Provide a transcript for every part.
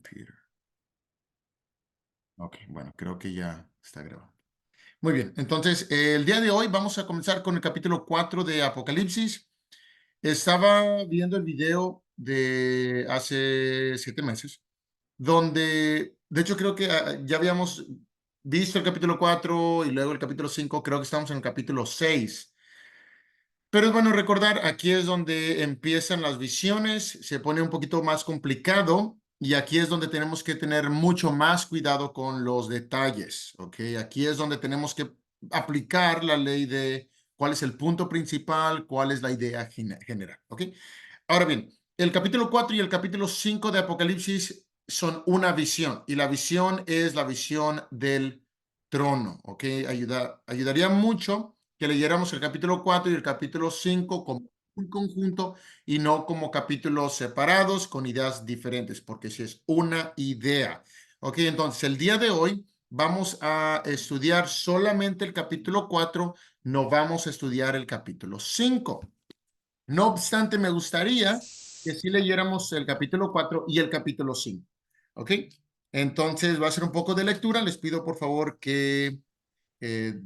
Peter. Ok, bueno, creo que ya está grabado. Muy bien, entonces el día de hoy vamos a comenzar con el capítulo 4 de Apocalipsis. Estaba viendo el video de hace 7 meses, donde, de hecho, creo que ya habíamos visto el capítulo 4 y luego el capítulo 5. Creo que estamos en el capítulo 6. Pero es bueno recordar, aquí es donde empiezan las visiones, se pone un poquito más complicado y aquí es donde tenemos que tener mucho más cuidado con los detalles, ¿ok? Aquí es donde tenemos que aplicar la ley de cuál es el punto principal, cuál es la idea general, ¿ok? Ahora bien, el capítulo 4 y el capítulo 5 de Apocalipsis son una visión y la visión es la visión del trono, ¿ok? Ayudaría mucho que leyéramos el capítulo 4 y el capítulo 5 como un conjunto y no como capítulos separados con ideas diferentes, porque si es una idea. Ok, entonces el día de hoy vamos a estudiar solamente el capítulo 4, no vamos a estudiar el capítulo 5. No obstante, me gustaría que si leyéramos el capítulo 4 y el capítulo 5. ¿Ok? Entonces va a ser un poco de lectura. Les pido por favor que eh,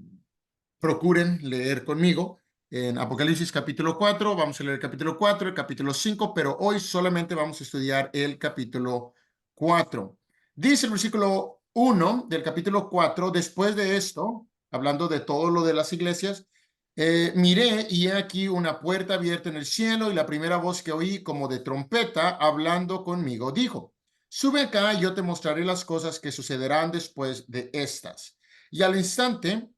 procuren leer conmigo en Apocalipsis capítulo 4. Vamos a leer el capítulo 4, el capítulo 5, pero hoy solamente vamos a estudiar el capítulo 4. Dice el versículo 1 del capítulo 4, después de esto, hablando de todo lo de las iglesias, miré y he aquí una puerta abierta en el cielo y la primera voz que oí como de trompeta hablando conmigo dijo, sube acá y yo te mostraré las cosas que sucederán después de estas. Y al instante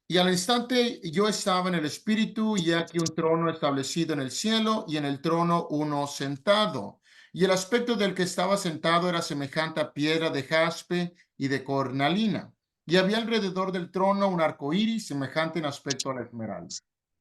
yo estaba en el espíritu y aquí un trono establecido en el cielo y en el trono uno sentado. Y el aspecto del que estaba sentado era semejante a piedra de jaspe y de cornalina. Y había alrededor del trono un arco iris semejante en aspecto a la esmeralda.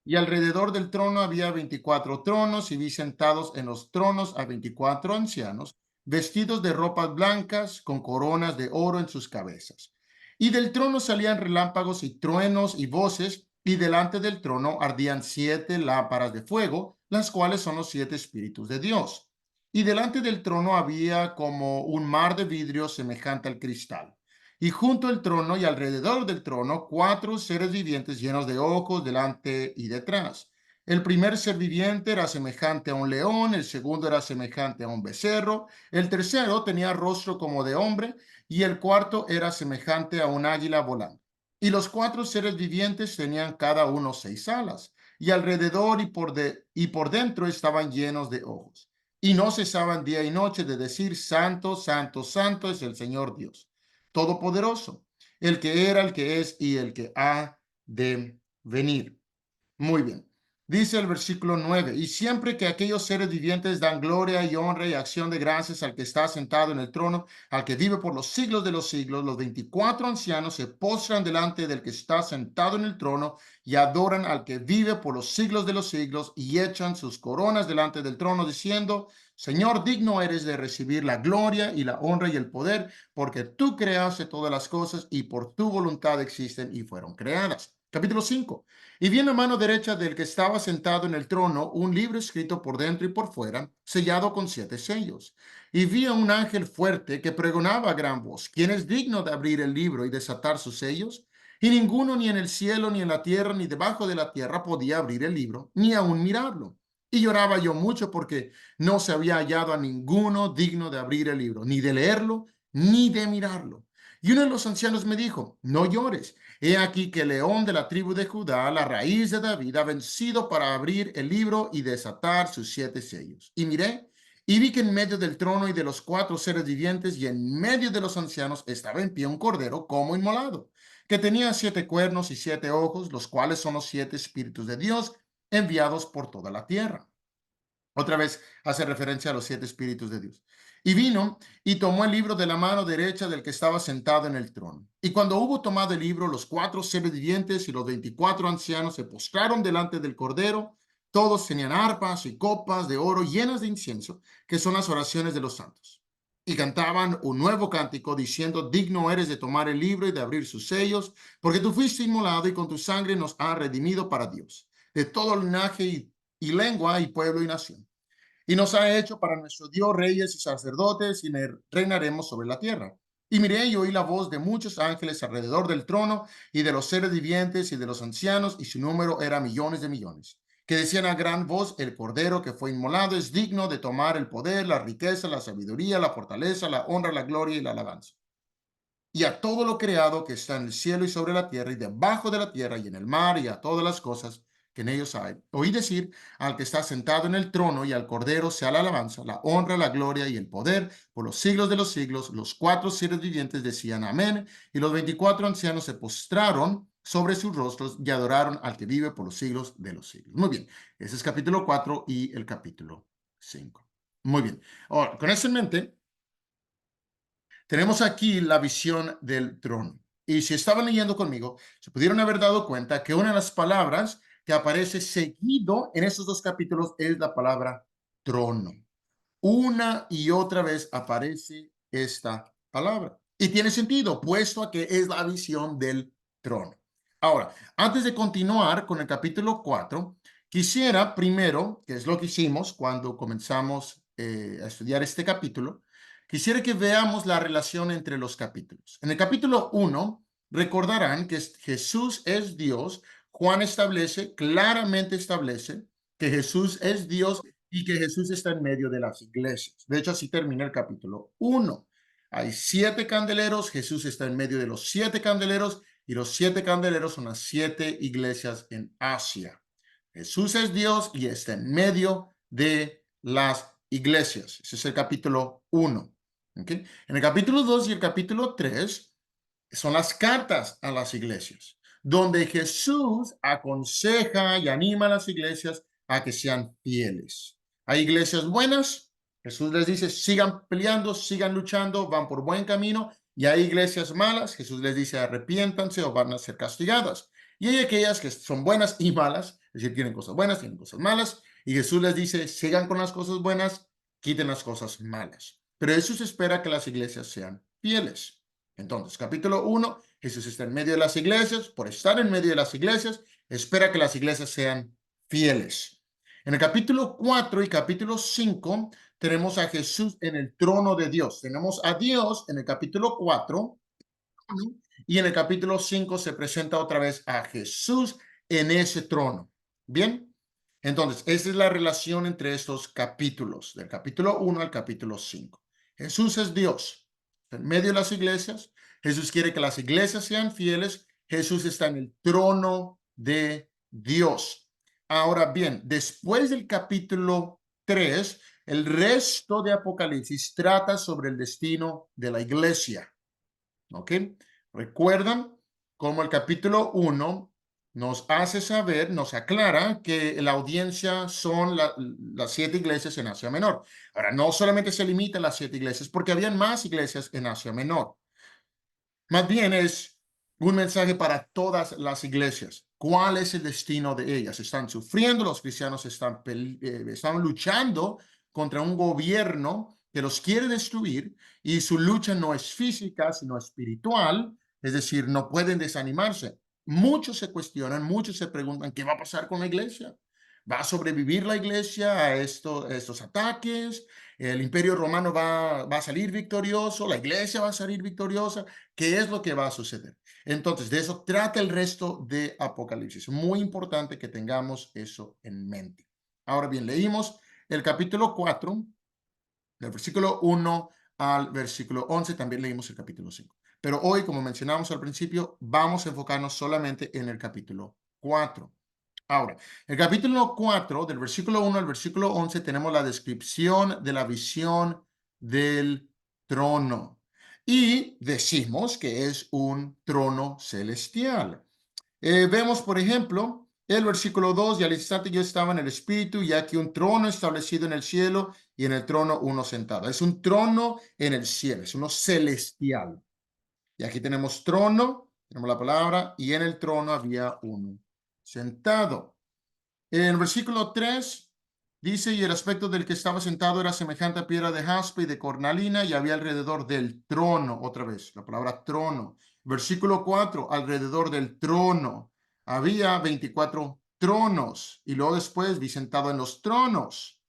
Y alrededor del trono había 24 tronos y vi sentados en los tronos a 24 ancianos, vestidos de ropas blancas con coronas de oro en sus cabezas. Y del trono salían relámpagos y truenos y voces, y delante del trono ardían 7 lámparas de fuego, las cuales son los 7 espíritus de Dios. Y delante del trono había como un mar de vidrio semejante al cristal. Y junto al trono y alrededor del trono 4 seres vivientes llenos de ojos delante y detrás. El primer ser viviente era semejante a un león, el segundo era semejante a un becerro, el tercero tenía rostro como de hombre, y el cuarto era semejante a un águila volando. Y los 4 seres vivientes tenían cada uno 6 alas, y alrededor y por dentro estaban llenos de ojos. Y no cesaban día y noche de decir, Santo, Santo, Santo es el Señor Dios Todopoderoso, el que era, el que es y el que ha de venir. Muy bien. Dice el versículo 9, y siempre que aquellos seres vivientes dan gloria y honra y acción de gracias al que está sentado en el trono, al que vive por los siglos de los siglos, los 24 ancianos se postran delante del que está sentado en el trono y adoran al que vive por los siglos de los siglos y echan sus coronas delante del trono diciendo, Señor, digno eres de recibir la gloria y la honra y el poder, porque tú creaste todas las cosas y por tu voluntad existen y fueron creadas. Capítulo 5. Y vi en la mano derecha del que estaba sentado en el trono un libro escrito por dentro y por fuera, sellado con 7 sellos. Y vi a un ángel fuerte que pregonaba a gran voz, ¿quién es digno de abrir el libro y desatar sus sellos? Y ninguno ni en el cielo, ni en la tierra, ni debajo de la tierra podía abrir el libro, ni aun mirarlo. Y lloraba yo mucho porque no se había hallado a ninguno digno de abrir el libro, ni de leerlo, ni de mirarlo. Y uno de los ancianos me dijo, no llores. He aquí que el león de la tribu de Judá, la raíz de David, ha vencido para abrir el libro y desatar sus 7 sellos. Y miré, y vi que en medio del trono y de los 4 seres vivientes y en medio de los ancianos estaba en pie un cordero como inmolado, que tenía 7 cuernos y 7 ojos, los cuales son los 7 espíritus de Dios enviados por toda la tierra. Otra vez hace referencia a los 7 espíritus de Dios. Y vino y tomó el libro de la mano derecha del que estaba sentado en el trono. Y cuando hubo tomado el libro, los 4 seres vivientes y los 24 ancianos se postraron delante del Cordero. Todos tenían arpas y copas de oro llenas de incienso, que son las oraciones de los santos. Y cantaban un nuevo cántico diciendo, digno eres de tomar el libro y de abrir sus sellos, porque tú fuiste inmolado y con tu sangre nos has redimido para Dios, de todo linaje y lengua y pueblo y nación. y nos ha hecho para nuestro Dios reyes y sacerdotes, y reinaremos sobre la tierra. Y miré y oí la voz de muchos ángeles alrededor del trono, y de los seres vivientes y de los ancianos, y su número era millones de millones, que decían a gran voz: el Cordero que fue inmolado es digno de tomar el poder, la riqueza, la sabiduría, la fortaleza, la honra, la gloria y la alabanza. Y a todo lo creado que está en el cielo y sobre la tierra y debajo de la tierra y en el mar, y a todas las cosas que en ellos hay. Oí decir al que está sentado en el trono y al Cordero sea la alabanza, la honra, la gloria y el poder por los siglos de los siglos. Los cuatro seres vivientes decían amén, y los 24 ancianos se postraron sobre sus rostros y adoraron al que vive por los siglos de los siglos. Muy bien, ese es capítulo 4 y el capítulo 5. Muy bien, ahora, con eso en mente, tenemos aquí la visión del trono. Y si estaban leyendo conmigo, se pudieron haber dado cuenta que una de las palabras que aparece seguido en esos dos capítulos es la palabra trono. Una y otra vez aparece esta palabra. Y tiene sentido, puesto a que es la visión del trono. Ahora, antes de continuar con el capítulo 4, quisiera primero, que es lo que hicimos cuando comenzamos a estudiar este capítulo, quisiera que veamos la relación entre los capítulos. En el capítulo 1, recordarán que Jesús es Dios. Juan claramente establece que Jesús es Dios y que Jesús está en medio de las iglesias. De hecho, así termina el capítulo 1. Hay 7 candeleros, Jesús está en medio de los 7 candeleros, y los 7 candeleros son las 7 iglesias en Asia. Jesús es Dios y está en medio de las iglesias. Ese es el capítulo 1. ¿Okay? En el capítulo 2 y el capítulo 3 son las cartas a las iglesias, donde Jesús aconseja y anima a las iglesias a que sean fieles. Hay iglesias buenas, Jesús les dice: sigan peleando, sigan luchando, van por buen camino. Y hay iglesias malas, Jesús les dice: arrepiéntanse o van a ser castigadas. Y hay aquellas que son buenas y malas, es decir, tienen cosas buenas, tienen cosas malas, y Jesús les dice: sigan con las cosas buenas, quiten las cosas malas. Pero Jesús espera que las iglesias sean fieles. Entonces, capítulo 1, Jesús está en medio de las iglesias. Por estar en medio de las iglesias, espera que las iglesias sean fieles. En el capítulo 4 y capítulo 5 tenemos a Jesús en el trono de Dios. Tenemos a Dios en el capítulo 4, y en el capítulo 5 se presenta otra vez a Jesús en ese trono. Bien, entonces, esa es la relación entre estos capítulos, del capítulo 1 al capítulo 5. Jesús es Dios en medio de las iglesias. Jesús quiere que las iglesias sean fieles. Jesús está en el trono de Dios. Ahora bien, después del capítulo 3, el resto de Apocalipsis trata sobre el destino de la iglesia. ¿Ok? ¿Recuerdan cómo el capítulo 1 nos hace saber, nos aclara que la audiencia son las 7 iglesias en Asia Menor? Ahora, no solamente se limita a las 7 iglesias, porque habían más iglesias en Asia Menor. Más bien es un mensaje para todas las iglesias. ¿Cuál es el destino de ellas? Están sufriendo, los cristianos están luchando contra un gobierno que los quiere destruir, y su lucha no es física, sino espiritual, es decir, no pueden desanimarse. Muchos se cuestionan, muchos se preguntan: ¿qué va a pasar con la iglesia? ¿Va a sobrevivir la iglesia a estos ataques? ¿El imperio romano va a salir victorioso? ¿La iglesia va a salir victoriosa? ¿Qué es lo que va a suceder? Entonces, de eso trata el resto de Apocalipsis. Muy importante que tengamos eso en mente. Ahora bien, leímos el capítulo 4, del versículo 1 al versículo 11. También leímos el capítulo 5. Pero hoy, como mencionamos al principio, vamos a enfocarnos solamente en el capítulo 4. Ahora, el capítulo 4, del versículo 1 al versículo 11, tenemos la descripción de la visión del trono. Y decimos que es un trono celestial. Vemos, por ejemplo, el versículo 2: y al instante yo estaba en el Espíritu, y aquí un trono establecido en el cielo, y en el trono uno sentado. Es un trono en el cielo, es uno celestial. Y aquí tenemos trono, tenemos la palabra, y en el trono había uno sentado. En el versículo 3 dice: y el aspecto del que estaba sentado era semejante a piedra de jaspe y de cornalina, y había alrededor del trono, otra vez, la palabra trono. Versículo 4, alrededor del trono había 24 tronos, y luego después vi sentado en los tronos.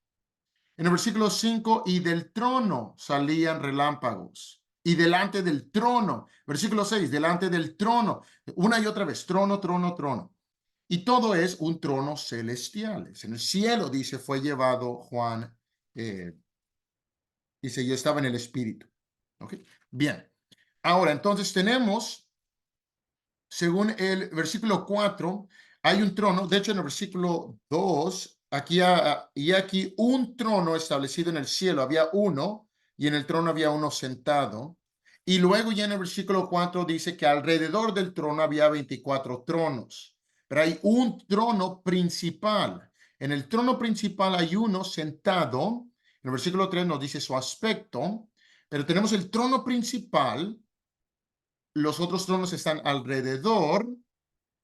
En el versículo 5, y del trono salían relámpagos. Y delante del trono, versículo 6, delante del trono, una y otra vez, trono, trono, trono. Y todo es un trono celestial. Es en el cielo, dice, fue llevado Juan, dice, yo estaba en el espíritu. ¿Ok? Bien. Ahora, entonces tenemos, según el versículo 4, hay un trono. De hecho, en el versículo 2, y aquí un trono establecido en el cielo. Había uno, y en el trono había uno sentado. Y luego ya en el versículo 4 dice que alrededor del trono había 24 tronos. Pero hay un trono principal. En el trono principal hay uno sentado. En el versículo 3 nos dice su aspecto. Pero tenemos el trono principal. Los otros tronos están alrededor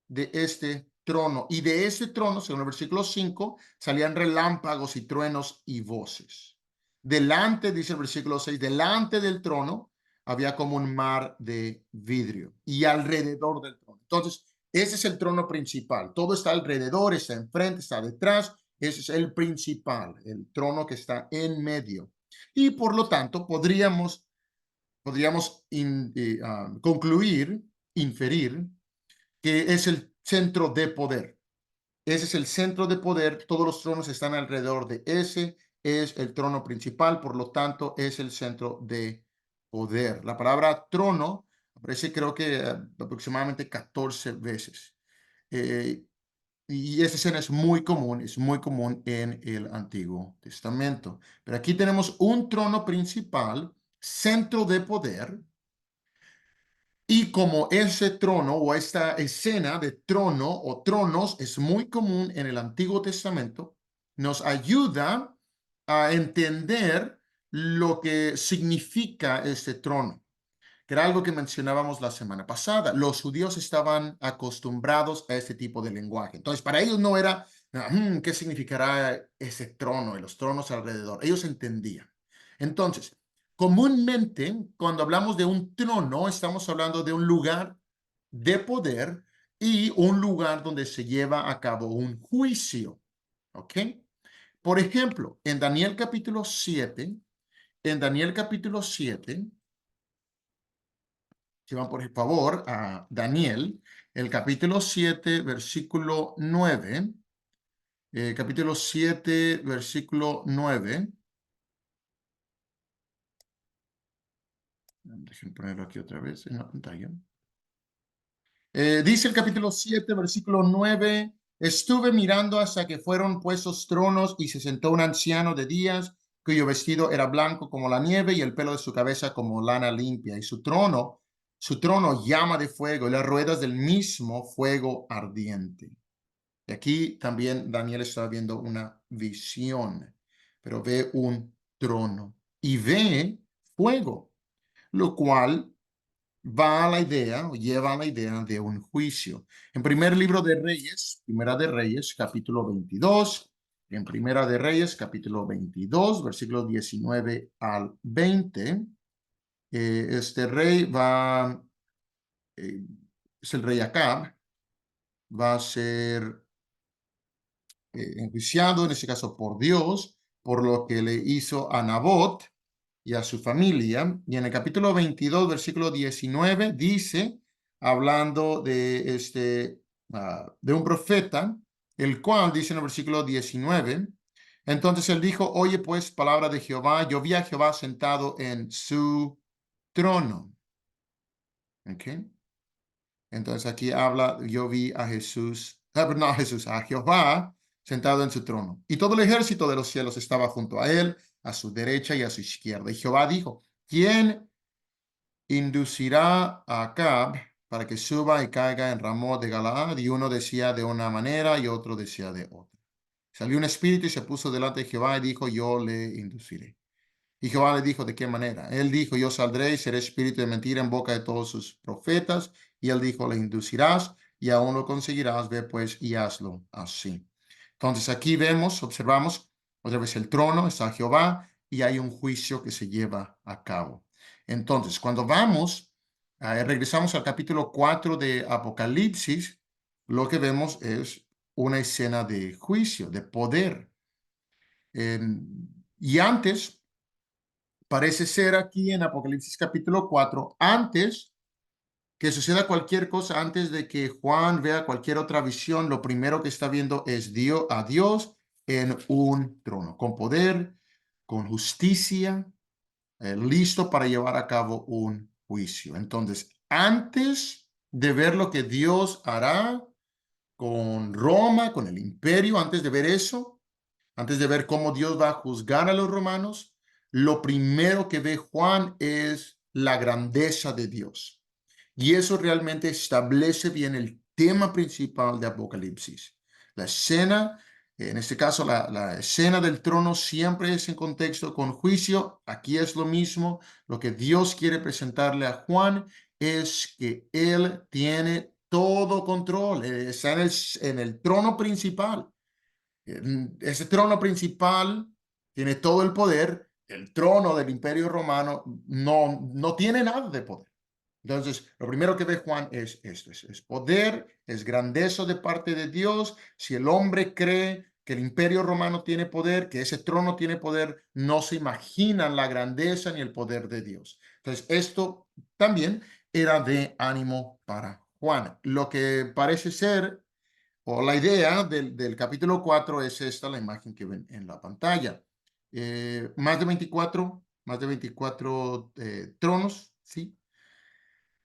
de este trono. Y de ese trono, según el versículo 5, salían relámpagos y truenos y voces. Delante, dice el versículo 6, delante del trono había como un mar de vidrio y alrededor del trono. Entonces, ese es el trono principal. Todo está alrededor, está enfrente, está detrás. Ese es el principal, el trono que está en medio. Y por lo tanto, podríamos concluir, inferir, que es el centro de poder. Ese es el centro de poder. Todos los tronos están alrededor de ese. Es el trono principal, por lo tanto, es el centro de poder. La palabra trono aparece creo que aproximadamente 14 veces. Eh, y esa escena es muy común en el Antiguo Testamento. Pero aquí tenemos un trono principal, centro de poder, y como ese trono o esta escena de trono o tronos es muy común en el Antiguo Testamento, nos ayuda a entender lo que significa este trono, que era algo que mencionábamos la semana pasada. Los judíos estaban acostumbrados a este tipo de lenguaje. Entonces, para ellos no era, ¿qué significará ese trono y los tronos alrededor? Ellos entendían. Entonces, comúnmente, cuando hablamos de un trono, estamos hablando de un lugar de poder y un lugar donde se lleva a cabo un juicio. ¿Ok? Por ejemplo, en Daniel capítulo 7, si van por favor a Daniel, el capítulo 7, versículo 9, capítulo 7, versículo 9. Déjenme ponerlo aquí otra vez en la pantalla. Dice el capítulo 7, versículo 9, estuve mirando hasta que fueron puestos tronos y se sentó un anciano de días cuyo vestido era blanco como la nieve y el pelo de su cabeza como lana limpia y su trono llama de fuego y las ruedas del mismo fuego ardiente. Y aquí también Daniel está viendo una visión, pero ve un trono y ve fuego, lo cual va a la idea o lleva a la idea de un juicio. En primer libro de Reyes, Primera de Reyes, capítulo 22, en Primera de Reyes, capítulo 22, versículos 19 al 20, este rey es el rey Acab, va a ser enjuiciado, en este caso por Dios, por lo que le hizo a Nabot y a su familia. Y en el capítulo 22, versículo 19, dice, hablando de un profeta, el cual dice en el versículo 19, entonces él dijo, oye pues palabra de Jehová, yo vi a Jehová sentado en su trono. ¿Ok? Entonces aquí habla, yo vi a Jesús, no a Jesús, a Jehová sentado en su trono. Y todo el ejército de los cielos estaba junto a él, a su derecha y a su izquierda. Y Jehová dijo, ¿quién inducirá a Acab para que suba y caiga en Ramot de Galaad? Y uno decía de una manera y otro decía de otra. Salió un espíritu y se puso delante de Jehová y dijo, yo le induciré. Y Jehová le dijo, ¿de qué manera? Él dijo, yo saldré y seré espíritu de mentira en boca de todos sus profetas. Y él dijo, le inducirás y aún lo conseguirás. Ve pues y hazlo así. Entonces aquí vemos, observamos otra vez el trono, está Jehová y hay un juicio que se lleva a cabo. Entonces, cuando regresamos al capítulo 4 de Apocalipsis, lo que vemos es una escena de juicio, de poder. Y antes, parece ser aquí en Apocalipsis capítulo 4, antes que suceda cualquier cosa, antes de que Juan vea cualquier otra visión, lo primero que está viendo es a Dios en un trono, con poder, con justicia, listo para llevar a cabo un juicio. Entonces, antes de ver lo que Dios hará con Roma, con el imperio, antes de ver eso, antes de ver cómo Dios va a juzgar a los romanos, lo primero que ve Juan es la grandeza de Dios. Y eso realmente establece bien el tema principal de Apocalipsis. La escena, en este caso la escena del trono siempre es en contexto con juicio. Aquí es lo mismo. Lo que Dios quiere presentarle a Juan es que Él tiene todo control. Está en el trono principal. Ese trono principal tiene todo el poder. El trono del Imperio Romano no tiene nada de poder. Entonces, lo primero que ve Juan es esto, es poder, es grandeza de parte de Dios. Si el hombre cree que el imperio romano tiene poder, que ese trono tiene poder, no se imaginan la grandeza ni el poder de Dios. Entonces, esto también era de ánimo para Juan. Lo que parece ser, o la idea del capítulo 4 es esta, la imagen que ven en la pantalla. Más de 24 tronos, ¿sí?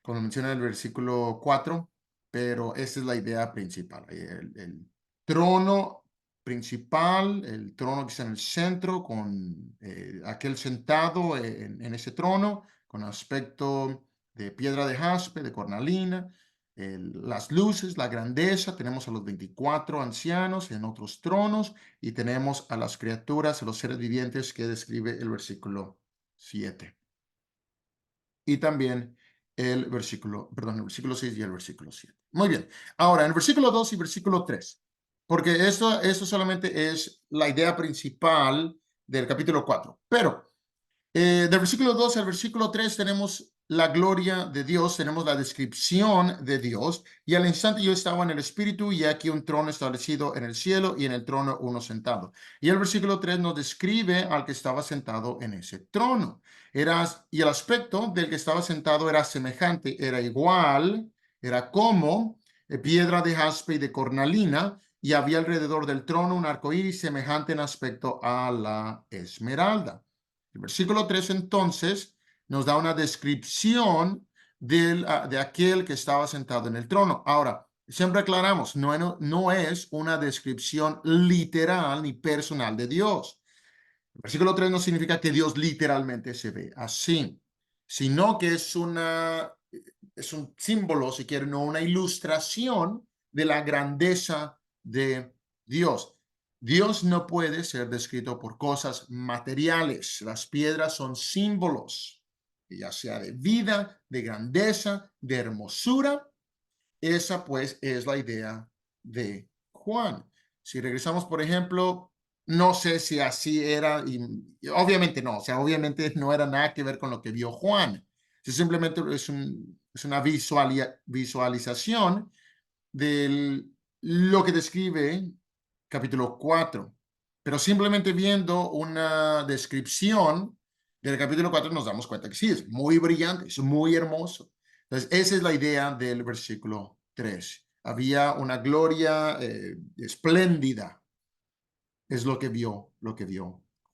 Como menciona el versículo 4, pero esa es la idea principal. El trono principal, el trono que está en el centro, con aquel sentado en ese trono, con aspecto de piedra de jaspe, de cornalina, las luces, la grandeza. Tenemos a los 24 ancianos en otros tronos y tenemos a las criaturas, a los seres vivientes que describe el versículo 7. Y también el versículo 6 y el versículo 7. Muy bien. Ahora, en el versículo 2 y versículo 3, porque esto solamente es la idea principal del capítulo 4. Pero del versículo 2 al versículo 3 tenemos la gloria de Dios, tenemos la descripción de Dios. Y al instante yo estaba en el Espíritu y aquí un trono establecido en el cielo y en el trono uno sentado. Y el versículo 3 nos describe al que estaba sentado en ese trono. Y el aspecto del que estaba sentado era semejante, era igual, era como piedra de jaspe y de cornalina, y había alrededor del trono un arco iris semejante en aspecto a la esmeralda. El versículo 3 entonces nos da una descripción de aquel que estaba sentado en el trono. Ahora, siempre aclaramos, no es una descripción literal ni personal de Dios. El versículo 3 no significa que Dios literalmente se ve así, sino que es un símbolo, si quieren, no una ilustración de la grandeza de Dios. Dios no puede ser descrito por cosas materiales. Las piedras son símbolos, ya sea de vida, de grandeza, de hermosura. Esa pues es la idea de Juan. Si regresamos, por ejemplo, no sé si así era, y obviamente no, o sea, obviamente no era nada que ver con lo que vio Juan. Simplemente es una visualización de lo que describe capítulo 4. Pero simplemente viendo una descripción del capítulo 4 nos damos cuenta que sí, es muy brillante, es muy hermoso. Entonces, esa es la idea del versículo 3. Había una gloria espléndida, es lo que vio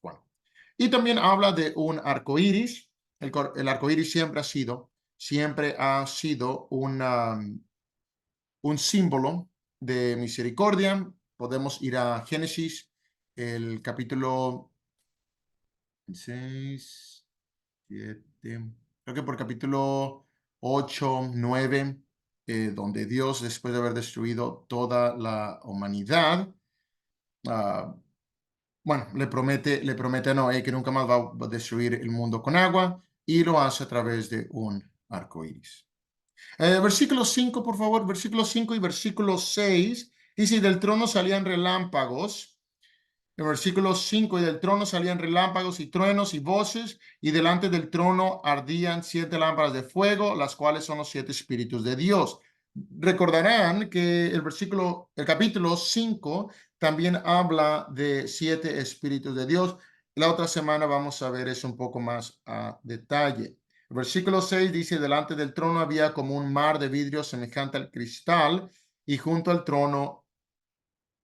Juan. Y también habla de un arco iris. El arco iris siempre ha sido un símbolo de misericordia. Podemos ir a Génesis, el capítulo 6, 7, creo que por capítulo 8, 9, donde Dios, después de haber destruido toda la humanidad, uh, bueno, le promete a Noé que nunca más va a destruir el mundo con agua y lo hace a través de un arco iris. Versículo 5, por favor, versículo 5 y versículo 6. Dice, del trono salían relámpagos. En versículo 5, y del trono salían relámpagos y truenos y voces, y delante del trono ardían 7 lámparas de fuego, las cuales son los 7 espíritus de Dios. Recordarán que el capítulo 5 también habla de 7 espíritus de Dios. La otra semana vamos a ver eso un poco más a detalle. El versículo 6 dice, delante del trono había como un mar de vidrio semejante al cristal, y junto al trono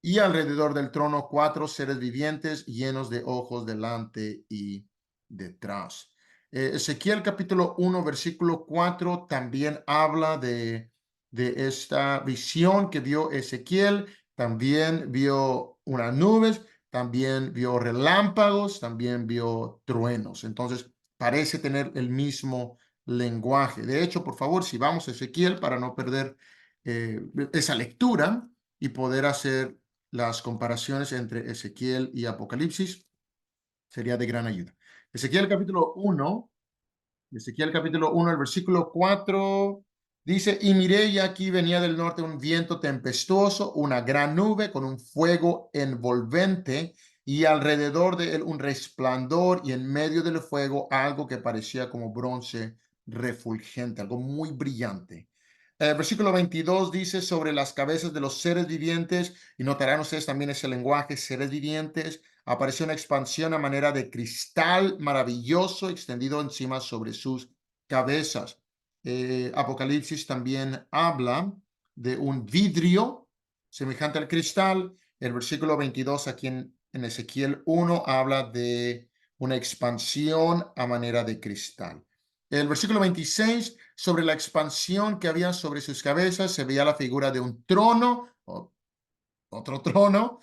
y alrededor del trono 4 seres vivientes llenos de ojos delante y detrás. Ezequiel capítulo 1, versículo 4 también habla de esta visión que vio Ezequiel. También vio unas nubes, también vio relámpagos, también vio truenos. Entonces, parece tener el mismo lenguaje. De hecho, por favor, si vamos a Ezequiel para no perder esa lectura y poder hacer las comparaciones entre Ezequiel y Apocalipsis, sería de gran ayuda. Ezequiel capítulo 1, Ezequiel capítulo 1, el versículo 4 dice, y miré y aquí venía del norte un viento tempestuoso, una gran nube con un fuego envolvente y alrededor de él un resplandor y en medio del fuego algo que parecía como bronce refulgente, algo muy brillante. Versículo 22 dice sobre las cabezas de los seres vivientes, y notarán ustedes también ese lenguaje, seres vivientes, apareció una expansión a manera de cristal maravilloso extendido encima sobre sus cabezas. Apocalipsis también habla de un vidrio semejante al cristal. El versículo 22 aquí en Ezequiel 1 habla de una expansión a manera de cristal. El versículo 26, sobre la expansión que había sobre sus cabezas, se veía la figura de un trono, otro trono.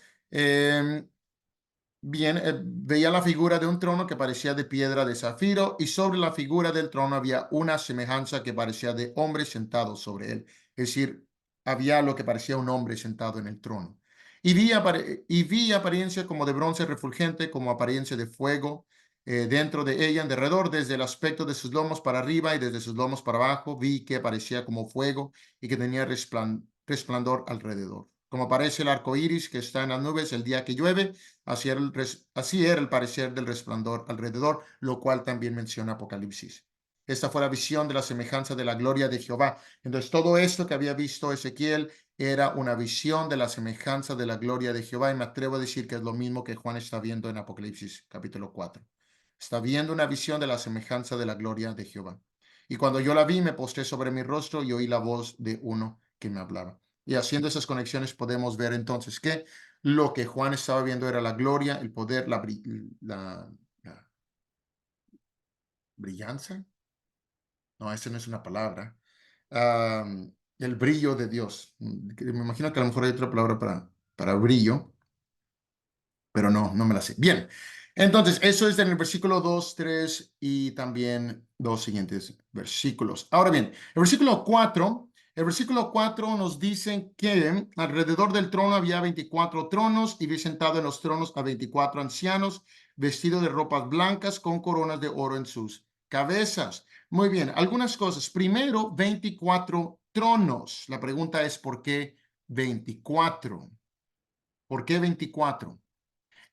Bien, veía la figura de un trono que parecía de piedra de zafiro, y sobre la figura del trono había una semejanza que parecía de hombre sentado sobre él. Es decir, había lo que parecía un hombre sentado en el trono. Y vi apariencia como de bronce refulgente, como apariencia de fuego dentro de ella, en derredor, desde el aspecto de sus lomos para arriba y desde sus lomos para abajo, vi que parecía como fuego y que tenía resplandor alrededor. Como aparece el arco iris que está en las nubes el día que llueve, así era el parecer del resplandor alrededor, lo cual también menciona Apocalipsis. Esta fue la visión de la semejanza de la gloria de Jehová. Entonces, todo esto que había visto Ezequiel era una visión de la semejanza de la gloria de Jehová, y me atrevo a decir que es lo mismo que Juan está viendo en Apocalipsis capítulo 4. Está viendo una visión de la semejanza de la gloria de Jehová. Y cuando yo la vi, me postré sobre mi rostro y oí la voz de uno que me hablaba. Y haciendo esas conexiones podemos ver entonces que lo que Juan estaba viendo era la gloria, el poder, la brillanza. No, esa no es una palabra. El brillo de Dios. Me imagino que a lo mejor hay otra palabra para brillo, pero no me la sé. Bien, entonces eso es en el versículo 2, 3 y también los siguientes versículos. Ahora bien, el versículo 4 nos dice que alrededor del trono había 24 tronos y vi sentado en los tronos a 24 ancianos vestidos de ropas blancas con coronas de oro en sus cabezas. Muy bien, algunas cosas. Primero, 24 tronos. La pregunta es, ¿por qué 24? ¿Por qué 24?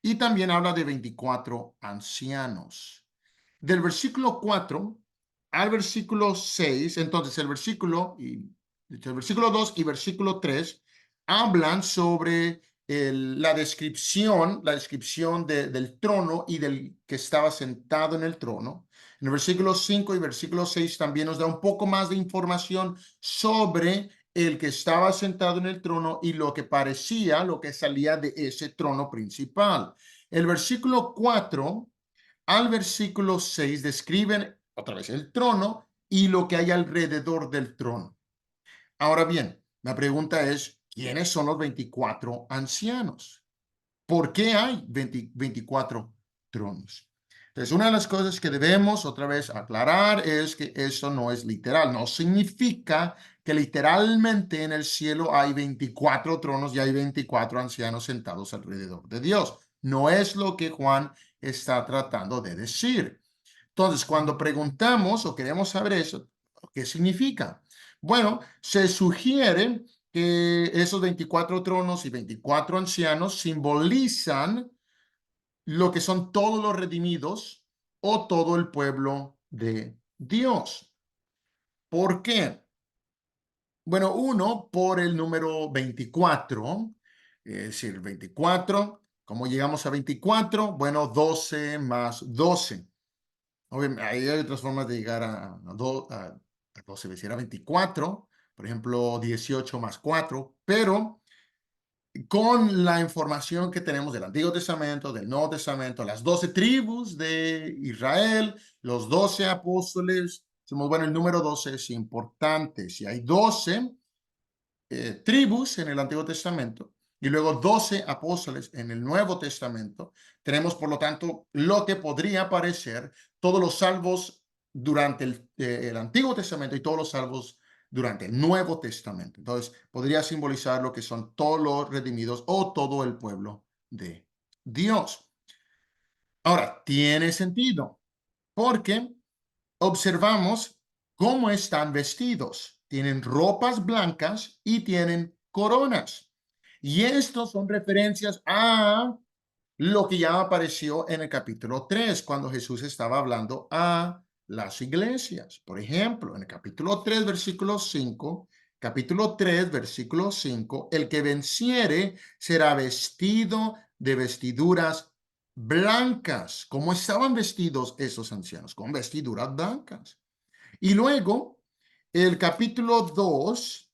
Y también habla de 24 ancianos. Del versículo 4 al versículo 6, entonces el versículo 2 y versículo 3 hablan sobre la descripción del trono y del que estaba sentado en el trono. En el versículo 5 y versículo 6 también nos da un poco más de información sobre el que estaba sentado en el trono y lo que parecía, lo que salía de ese trono principal. El versículo 4 al versículo 6 describen otra vez el trono y lo que hay alrededor del trono. Ahora bien, la pregunta es, ¿quiénes son los 24 ancianos? ¿Por qué hay 24 tronos? Entonces, una de las cosas que debemos otra vez aclarar es que eso no es literal. No significa que literalmente en el cielo hay 24 tronos y hay 24 ancianos sentados alrededor de Dios. No es lo que Juan está tratando de decir. Entonces, cuando preguntamos o queremos saber eso, ¿qué significa? Bueno, se sugiere que esos 24 tronos y 24 ancianos simbolizan lo que son todos los redimidos o todo el pueblo de Dios. ¿Por qué? Bueno, por el número 24, es decir, 24 ¿Cómo llegamos a 24? Bueno, 12 más 12. Obviamente, ahí hay otras formas de llegar a 12, si era 24, por ejemplo, 18 más 4, pero con la información que tenemos del Antiguo Testamento, del Nuevo Testamento, las 12 tribus de Israel, los 12 apóstoles, decimos, bueno, el número 12 es importante. Si hay 12 tribus en el Antiguo Testamento y luego 12 apóstoles en el Nuevo Testamento, tenemos, por lo tanto, lo que podría parecer todos los salvos durante el Antiguo Testamento y todos los salvos durante el Nuevo Testamento. Entonces, podría simbolizar lo que son todos los redimidos o todo el pueblo de Dios. Ahora, tiene sentido porque observamos cómo están vestidos. Tienen ropas blancas y tienen coronas. Y estos son referencias a lo que ya apareció en el capítulo 3, cuando Jesús estaba hablando a las iglesias. Por ejemplo, en el capítulo 3, versículo 5, capítulo 3, versículo 5, el que venciere será vestido de vestiduras blancas. ¿Cómo estaban vestidos esos ancianos? Con vestiduras blancas. Y luego, el capítulo 2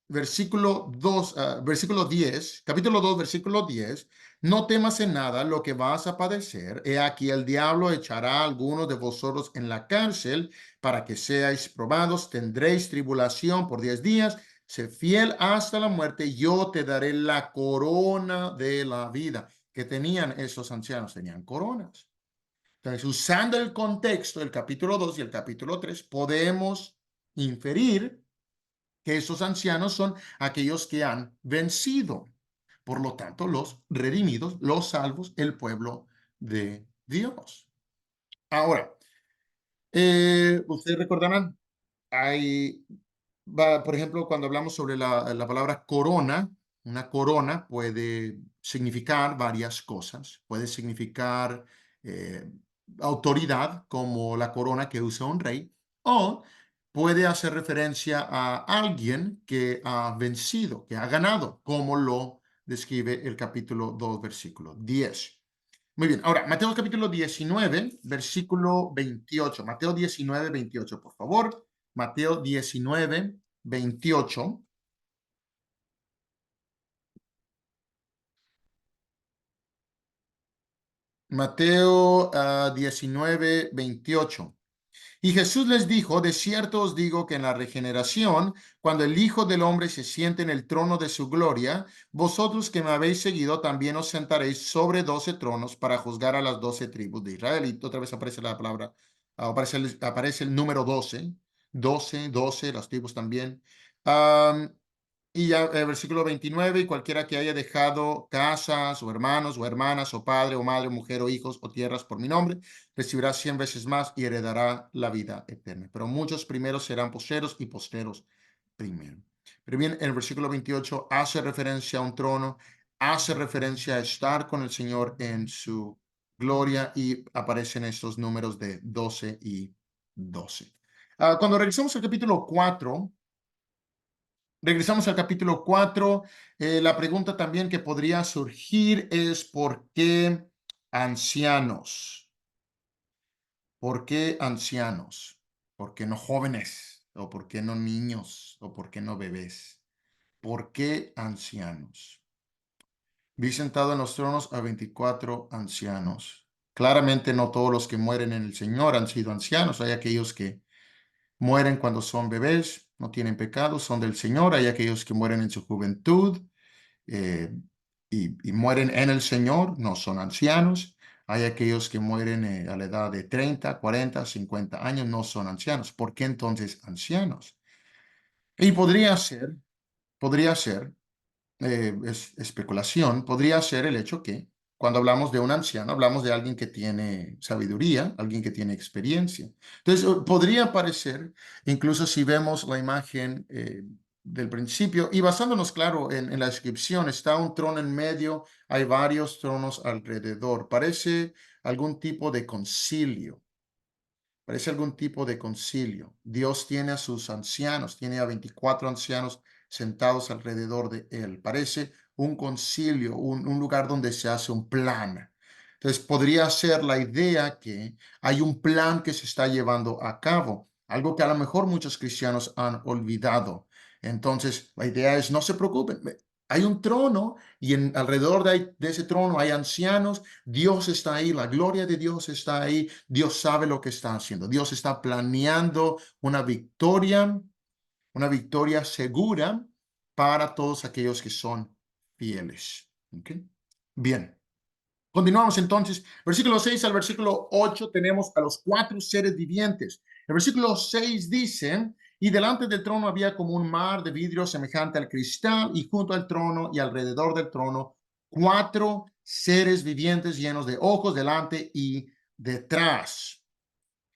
versículo 2, versículo 10, capítulo 2, versículo 10, no temas en nada lo que vas a padecer. He aquí el diablo echará a algunos de vosotros en la cárcel para que seáis probados. Tendréis tribulación por 10 días. Sé fiel hasta la muerte. Yo te daré la corona de la vida. Que tenían esos ancianos? Tenían coronas. Entonces, usando el contexto del capítulo 2 y el capítulo 3, podemos inferir que esos ancianos son aquellos que han vencido. Por lo tanto, los redimidos, los salvos, el pueblo de Dios. Ahora, ustedes recordarán, hay, por ejemplo, cuando hablamos sobre la palabra corona, una corona puede significar varias cosas. Puede significar eh, autoridad, como la corona que usa un rey, o puede hacer referencia a alguien que ha vencido, que ha ganado, como lo describe el capítulo 2, versículo 10. Muy bien, ahora, Mateo capítulo 19, versículo 28. Mateo 19, 28, por favor. Mateo 19, 28. Mateo 19, 28. Y Jesús les dijo, de cierto os digo que en la regeneración, cuando el Hijo del Hombre se siente en el trono de su gloria, vosotros que me habéis seguido también os sentaréis sobre 12 tronos para juzgar a las 12 tribus de Israel. Y otra vez aparece la palabra, aparece el número 12, 12, 12, las tribus también. Y ya, versículo 29, y cualquiera que haya dejado casas o hermanos o hermanas o padre o madre o mujer o hijos o tierras por mi nombre, recibirá 100 veces más y heredará la vida eterna. Pero muchos primeros serán postreros y postreros primero. Pero bien, en el versículo 28 hace referencia a un trono, hace referencia a estar con el Señor en su gloria y aparecen estos números de 12 y 12. Cuando regresamos al capítulo 4, regresamos al capítulo 4. La pregunta también que podría surgir es ¿por qué ancianos? ¿Por qué ancianos? ¿Por qué no jóvenes? ¿O por qué no niños? ¿O por qué no bebés? ¿Por qué ancianos? Vi sentado en los tronos a 24 ancianos. Claramente no todos los que mueren en el Señor han sido ancianos. Hay aquellos que mueren cuando son bebés, no tienen pecado, son del Señor. Hay aquellos que mueren en su juventud eh, y mueren en el Señor, no son ancianos. Hay aquellos que mueren a la edad de 30, 40, 50 años, no son ancianos. ¿Por qué entonces ancianos? Y podría ser es especulación, podría ser el hecho que cuando hablamos de un anciano, hablamos de alguien que tiene sabiduría, alguien que tiene experiencia. Entonces, podría parecer, incluso si vemos la imagen del principio, y basándonos, claro, en la descripción, está un trono en medio, hay varios tronos alrededor. Parece algún tipo de concilio. Parece algún tipo de concilio. Dios tiene a sus ancianos, tiene a 24 ancianos sentados alrededor de él. Parece un concilio, un lugar donde se hace un plan. Entonces, podría ser la idea que hay un plan que se está llevando a cabo, algo que a lo mejor muchos cristianos han olvidado. Entonces, la idea es, no se preocupen, hay un trono y alrededor de ese trono hay ancianos, Dios está ahí, la gloria de Dios está ahí, Dios sabe lo que está haciendo, Dios está planeando una victoria segura para todos aquellos que son fieles. ¿Okay? Bien. Continuamos entonces, versículo 6 al versículo 8 tenemos a los cuatro seres vivientes. El versículo 6 dice, y delante del trono había como un mar de vidrio semejante al cristal, y junto al trono y alrededor del trono, cuatro seres vivientes llenos de ojos delante y detrás.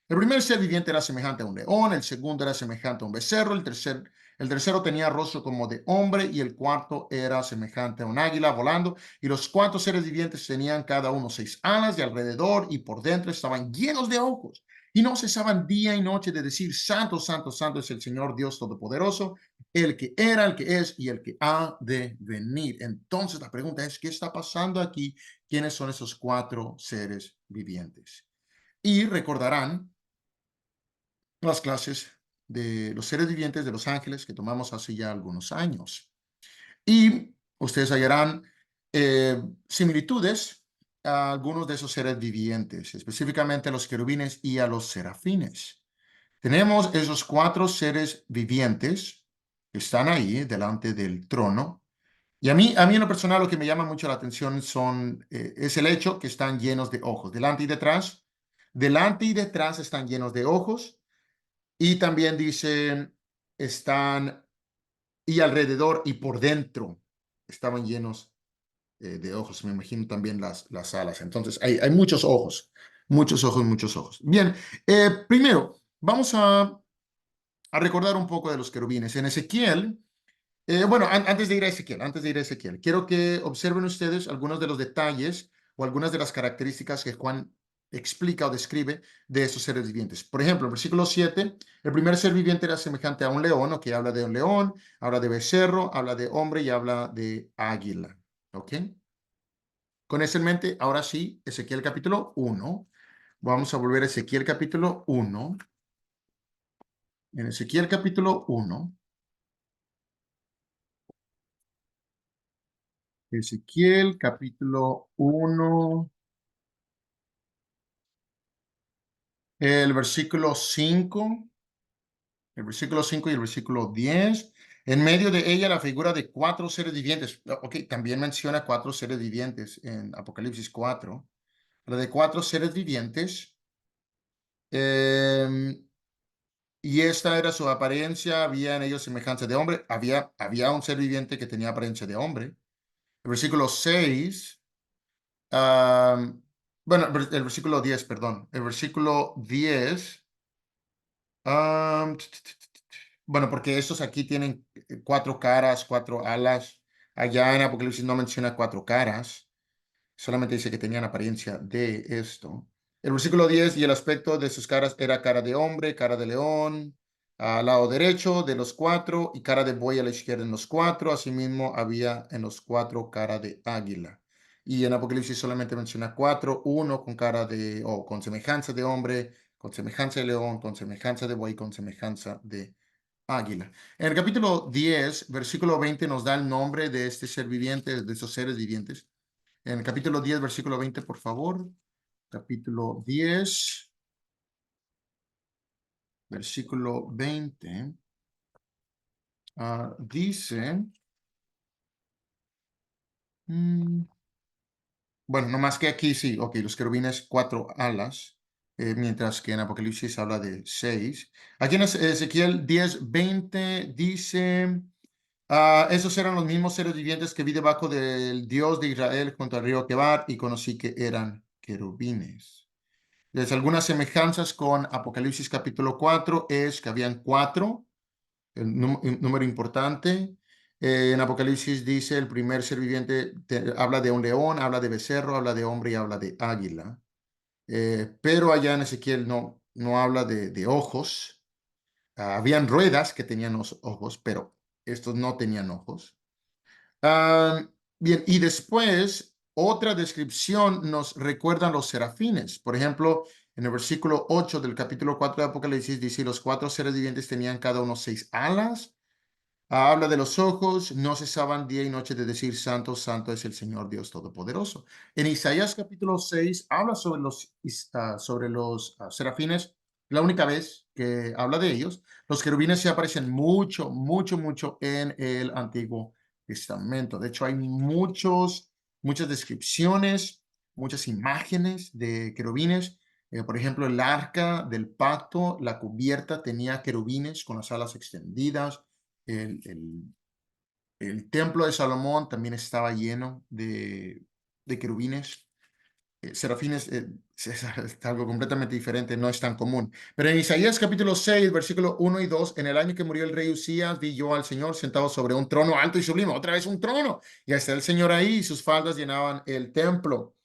El primer ser viviente era semejante a un león, el segundo era semejante a un becerro, el tercero tenía rostro como de hombre y el cuarto era semejante a un águila volando. Y los cuatro seres vivientes tenían cada uno 6 alas y alrededor y por dentro estaban llenos de ojos. Y no cesaban día y noche de decir, Santo, Santo, Santo es el Señor Dios Todopoderoso, el que era, el que es y el que ha de venir. Entonces la pregunta es, ¿qué está pasando aquí? ¿Quiénes son esos cuatro seres vivientes? Y recordarán las clases de los seres vivientes de los ángeles que tomamos hace ya algunos años. Y ustedes hallarán similitudes a algunos de esos seres vivientes, específicamente a los querubines y a los serafines. Tenemos esos cuatro seres vivientes que están ahí delante del trono. Y a mí en lo personal lo que me llama mucho la atención es el hecho que están llenos de ojos, delante y detrás. Delante y detrás están llenos de ojos y también dicen, están, y alrededor y por dentro estaban llenos de ojos. Me imagino también las alas. Entonces, hay muchos ojos, muchos ojos, muchos ojos. Bien, primero, vamos a recordar un poco de los querubines. En Ezequiel, bueno, antes de ir a Ezequiel, quiero que observen ustedes algunos de los detalles o algunas de las características que Juan explica o describe de esos seres vivientes. Por ejemplo, en versículo 7, el primer ser viviente era semejante a un león, o que habla de un león, habla de becerro, habla de hombre y habla de águila. ¿Ok? Con eso en mente, ahora sí, Ezequiel capítulo 1. Vamos a volver a Ezequiel capítulo 1. En Ezequiel capítulo 1. Ezequiel capítulo 1. El versículo 5, el versículo 5 y el versículo 10. En medio de ella la figura de cuatro seres vivientes. Ok, también menciona cuatro seres vivientes en Apocalipsis 4. La de cuatro seres vivientes. Y esta era su apariencia. Había en ellos semejanza de hombre. Había un ser viviente que tenía apariencia de hombre. El versículo 6. Bueno, el versículo 10, perdón. El versículo 10. Bueno, porque estos aquí tienen cuatro caras, cuatro alas. Allá en Apocalipsis no menciona cuatro caras, solamente dice que tenían apariencia de esto. El versículo 10, y el aspecto de sus caras era cara de hombre, cara de león, al lado derecho de los cuatro, y cara de buey a la izquierda en los cuatro. Asimismo, había en los cuatro cara de águila. Y en Apocalipsis solamente menciona cuatro, uno con cara de, o con semejanza de hombre, con semejanza de león, con semejanza de buey, con semejanza de águila. En el capítulo 10, versículo 20, nos da el nombre de este ser viviente, de esos seres vivientes. En el capítulo 10, versículo 20, por favor. Capítulo 10, versículo 20. Dice, mm, bueno, no más que aquí sí, ok, los querubines cuatro alas, mientras que en Apocalipsis habla de 6. Aquí en Ezequiel 10, 20 dice, esos eran los mismos seres vivientes que vi debajo del Dios de Israel junto al río Quebar y conocí que eran querubines. Desde algunas semejanzas con Apocalipsis capítulo 4 es que habían cuatro, un número importante. En Apocalipsis dice el primer ser viviente, habla de un león, habla de becerro, habla de hombre y habla de águila. Pero allá en Ezequiel no habla de ojos. Habían ruedas que tenían los ojos, pero estos no tenían ojos. Bien, y después otra descripción nos recuerdan los serafines. Por ejemplo, en el versículo 8 del capítulo 4 de Apocalipsis dice, los cuatro seres vivientes tenían cada uno 6 alas. Habla de los ojos, no cesaban día y noche de decir, Santo, Santo es el Señor Dios Todopoderoso. En Isaías capítulo 6 habla sobre los serafines, la única vez que habla de ellos. Los querubines se aparecen mucho, mucho, mucho en el Antiguo Testamento. De hecho, hay muchas descripciones, muchas imágenes de querubines. Por ejemplo, el arca del pacto, la cubierta tenía querubines con las alas extendidas. El, el, el templo de Salomón también estaba lleno de querubines. Serafines es algo completamente diferente, no es tan común. Pero en Isaías capítulo 6, versículo 1 y 2, en el año que murió el rey Usías, vi yo al Señor sentado sobre un trono alto y sublime, otra vez un trono, y está el Señor ahí, y sus faldas llenaban el templo.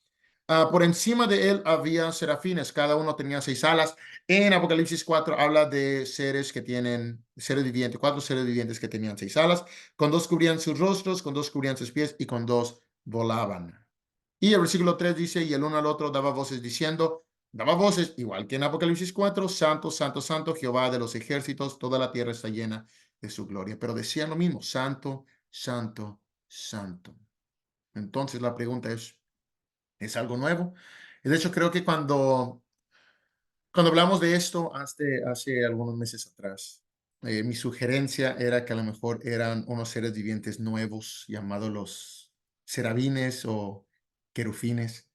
Por encima de él había serafines, cada uno tenía 6 alas. En Apocalipsis 4 habla de seres que tienen, seres vivientes, 4 seres vivientes que tenían 6 alas, con 2 cubrían sus rostros, con 2 cubrían sus pies y con 2 volaban. Y el versículo 3 dice, y el uno al otro daba voces diciendo, daba voces, igual que en Apocalipsis 4, Santo, Santo, Santo, Jehová de los ejércitos, toda la tierra está llena de su gloria. Pero decían lo mismo, Santo, Santo, Santo. Entonces la pregunta es algo nuevo. Y de hecho, creo que cuando hablamos de esto hace algunos meses atrás, mi sugerencia era que a lo mejor eran unos seres vivientes nuevos llamados los serafines o querufines.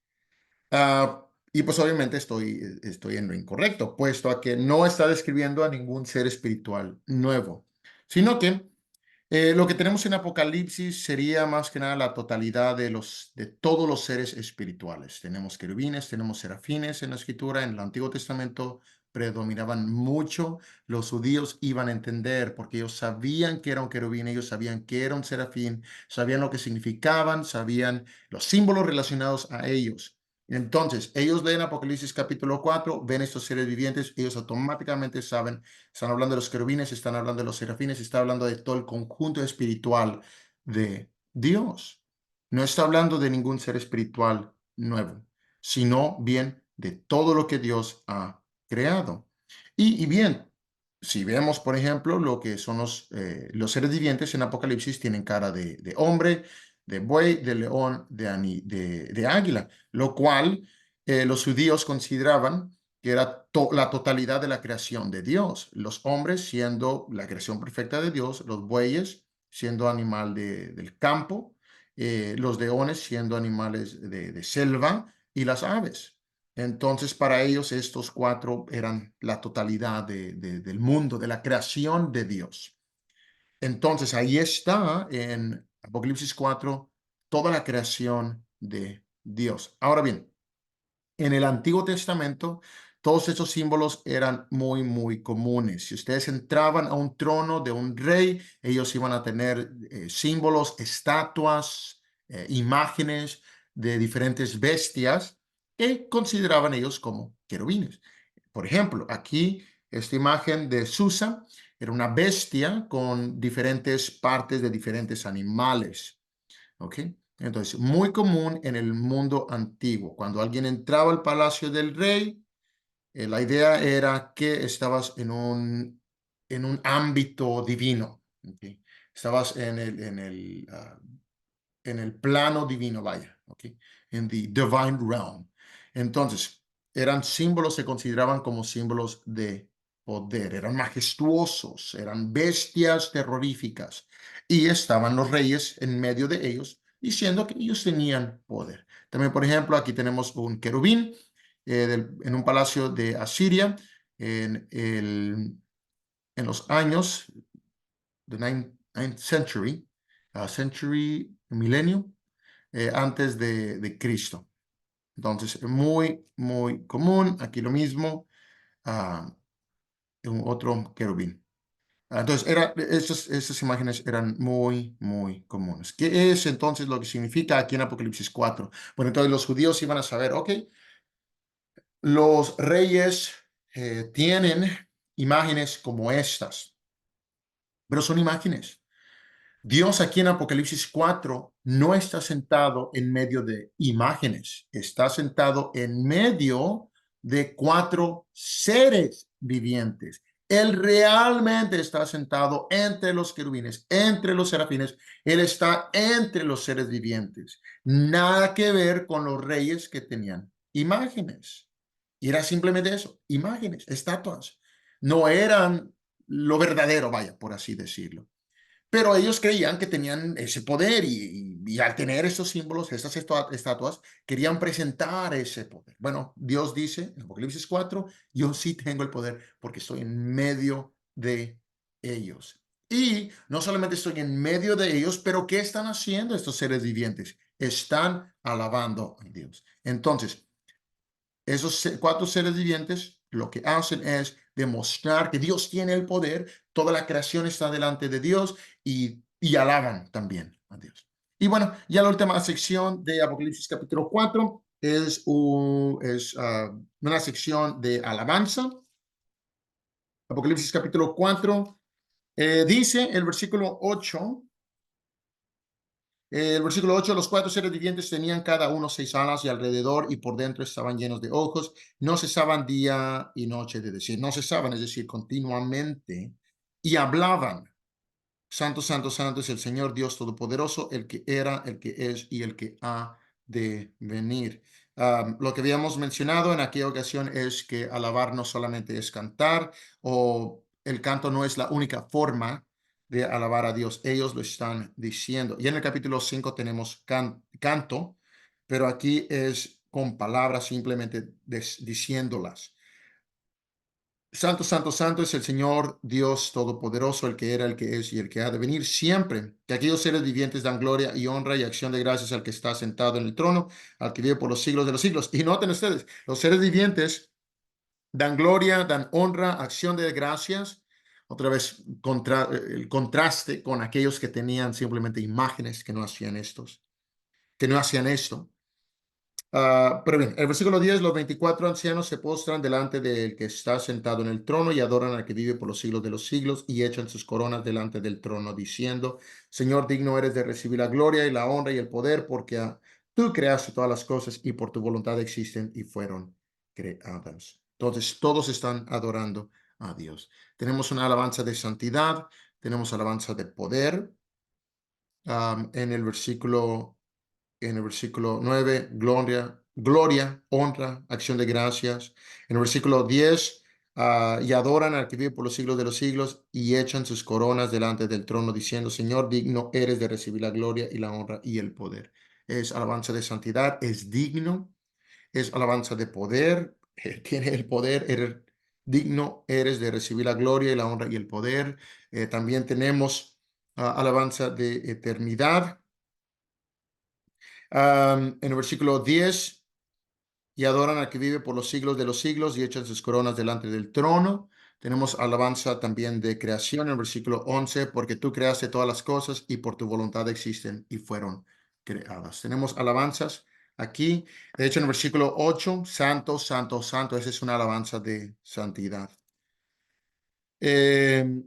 Y pues obviamente estoy en lo incorrecto, puesto a que no está describiendo a ningún ser espiritual nuevo, sino que lo que tenemos en Apocalipsis sería más que nada la totalidad de todos los seres espirituales. Tenemos querubines, tenemos serafines en la escritura. En el Antiguo Testamento predominaban mucho. Los judíos iban a entender porque ellos sabían que era un querubín, ellos sabían que era un serafín, sabían lo que significaban, sabían los símbolos relacionados a ellos. Entonces, ellos leen Apocalipsis capítulo 4, ven estos seres vivientes, ellos automáticamente saben. Están hablando de los querubines, están hablando de los serafines, está hablando de todo el conjunto espiritual de Dios. No está hablando de ningún ser espiritual nuevo, sino bien de todo lo que Dios ha creado. Y bien, si vemos, por ejemplo, lo que son los seres vivientes en Apocalipsis, tienen cara de hombre, de buey, de león, de águila, lo cual los judíos consideraban que era la totalidad de la creación de Dios. Los hombres siendo la creación perfecta de Dios, los bueyes siendo animal del campo, los leones siendo animales de selva y las aves. Entonces, para ellos estos 4 eran la totalidad del mundo, de la creación de Dios. Entonces, ahí está en Apocalipsis 4 toda la creación de Dios. Ahora bien, en el Antiguo Testamento, todos esos símbolos eran muy, muy comunes. Si ustedes entraban a un trono de un rey, ellos iban a tener símbolos, estatuas, imágenes de diferentes bestias que consideraban ellos como querubines. Por ejemplo, aquí esta imagen de Susa era una bestia con diferentes partes de diferentes animales. ¿Ok? Entonces, muy común en el mundo antiguo. Cuando alguien entraba al palacio del rey, la idea era que estabas en un ámbito divino. ¿Ok? Estabas en el plano divino, vaya, ¿ok? En the divine realm. Entonces, eran símbolos, se consideraban como símbolos de poder, eran majestuosos, eran bestias terroríficas, y estaban los reyes en medio de ellos, diciendo que ellos tenían poder. También, por ejemplo, aquí tenemos un querubín en un palacio de Asiria, en los años the ninth century, milenio, antes de Cristo. Entonces, muy, muy común. Aquí lo mismo, ah, un otro querubín. Entonces, estas imágenes eran muy, muy comunes. ¿Qué es entonces lo que significa aquí en Apocalipsis 4? Bueno, entonces los judíos iban a saber, ok, los reyes tienen imágenes como estas, pero son imágenes. Dios aquí en Apocalipsis 4 no está sentado en medio de imágenes, está sentado en medio de cuatro seres vivientes. Él realmente está sentado entre los querubines, entre los serafines. Él está entre los seres vivientes. Nada que ver con los reyes que tenían imágenes. Y era simplemente eso, imágenes, estatuas. No eran lo verdadero, vaya, por así decirlo. Pero ellos creían que tenían ese poder y al tener esos símbolos, estas estatuas, querían presentar ese poder. Bueno, Dios dice en Apocalipsis 4, yo sí tengo el poder porque estoy en medio de ellos. Y no solamente estoy en medio de ellos, pero ¿qué están haciendo estos seres vivientes? Están alabando a Dios. Entonces, esos cuatro seres vivientes lo que hacen es demostrar que Dios tiene el poder, toda la creación está delante de Dios y alaban también a Dios. Y bueno, ya la última sección de Apocalipsis capítulo 4 es una sección de alabanza. Apocalipsis capítulo 4 dice el versículo 8. El versículo 8, los cuatro seres vivientes tenían cada uno 6 alas y alrededor y por dentro estaban llenos de ojos. No cesaban día y noche de decir, no cesaban, es decir, continuamente, y hablaban. Santo, santo, santo es el Señor Dios Todopoderoso, el que era, el que es y el que ha de venir. Lo que habíamos mencionado en aquella ocasión es que alabar no solamente es cantar, o el canto no es la única forma de alabar a Dios. Ellos lo están diciendo. Y en el capítulo 5 tenemos canto, pero aquí es con palabras simplemente diciéndolas. Santo, santo, santo es el Señor Dios Todopoderoso, el que era, el que es y el que ha de venir siempre. Que aquellos seres vivientes dan gloria y honra y acción de gracias al que está sentado en el trono, al que vive por los siglos de los siglos. Y noten ustedes, los seres vivientes dan gloria, dan honra, acción de gracias. Otra vez, el contraste con aquellos que tenían simplemente imágenes que no hacían que no hacían esto. Pero bien, el versículo 10, los 24 ancianos se postran delante del que está sentado en el trono y adoran al que vive por los siglos de los siglos y echan sus coronas delante del trono diciendo, Señor, digno eres de recibir la gloria y la honra y el poder porque tú creaste todas las cosas y por tu voluntad existen y fueron creadas. Entonces, todos están adorando a Dios. Tenemos una alabanza de santidad, tenemos alabanza de poder. En el versículo 9, gloria, honra, acción de gracias. En el versículo 10, y adoran al que vive por los siglos de los siglos y echan sus coronas delante del trono diciendo, Señor, digno eres de recibir la gloria y la honra y el poder. Es alabanza de santidad, es digno, es alabanza de poder, Él tiene el poder, digno eres de recibir la gloria y la honra y el poder. También tenemos alabanza de eternidad. En el versículo 10, y adoran al que vive por los siglos de los siglos y echan sus coronas delante del trono. Tenemos alabanza también de creación en el versículo 11, porque tú creaste todas las cosas y por tu voluntad existen y fueron creadas. Tenemos alabanzas aquí. De hecho, en el versículo 8, santo, santo, santo, esa es una alabanza de santidad. Eh,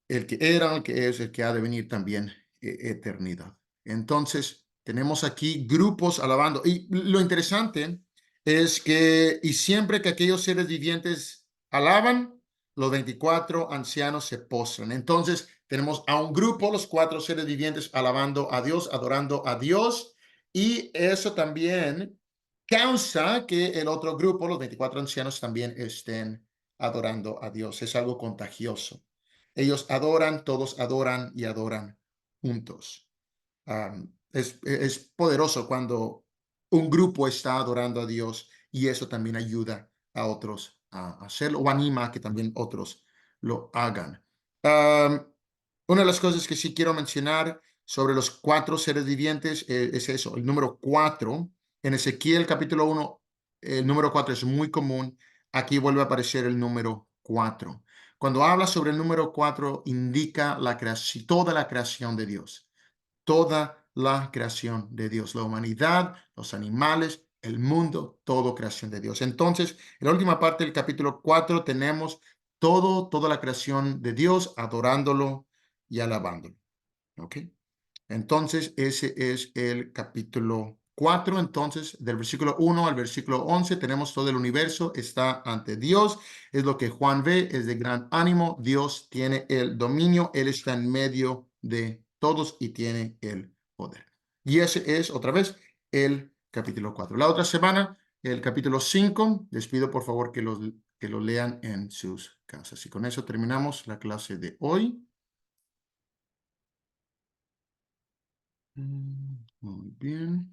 el que era, el que es, el que ha de venir también, eternidad. Entonces, tenemos aquí grupos alabando. Y lo interesante es que, y siempre que aquellos seres vivientes alaban, los 24 ancianos se postran. Entonces, tenemos a un grupo, los cuatro seres vivientes, alabando a Dios, adorando a Dios. Y eso también causa que el otro grupo, los 24 ancianos, también estén adorando a Dios. Es algo contagioso. Ellos adoran, todos adoran y adoran juntos. Es poderoso cuando un grupo está adorando a Dios y eso también ayuda a otros a hacerlo o anima a que también otros lo hagan. Una de las cosas que sí quiero mencionar sobre los cuatro seres vivientes es eso, el número 4. En Ezequiel capítulo 1, el número 4 es muy común. Aquí vuelve a aparecer el número 4. Cuando habla sobre el número 4, indica toda la creación de Dios. Toda la creación de Dios. La humanidad, los animales, el mundo, todo creación de Dios. Entonces, en la última parte del capítulo 4 tenemos toda la creación de Dios adorándolo, y alabándolo. ¿Ok? Entonces, ese es el capítulo 4. Entonces, del versículo 1 al versículo 11, tenemos todo el universo, está ante Dios. Es lo que Juan ve, es de gran ánimo. Dios tiene el dominio, Él está en medio de todos y tiene el poder. Y ese es, otra vez, el capítulo 4. La otra semana, el capítulo 5, les pido por favor que lo lean en sus casas. Y con eso terminamos la clase de hoy. Muy bien.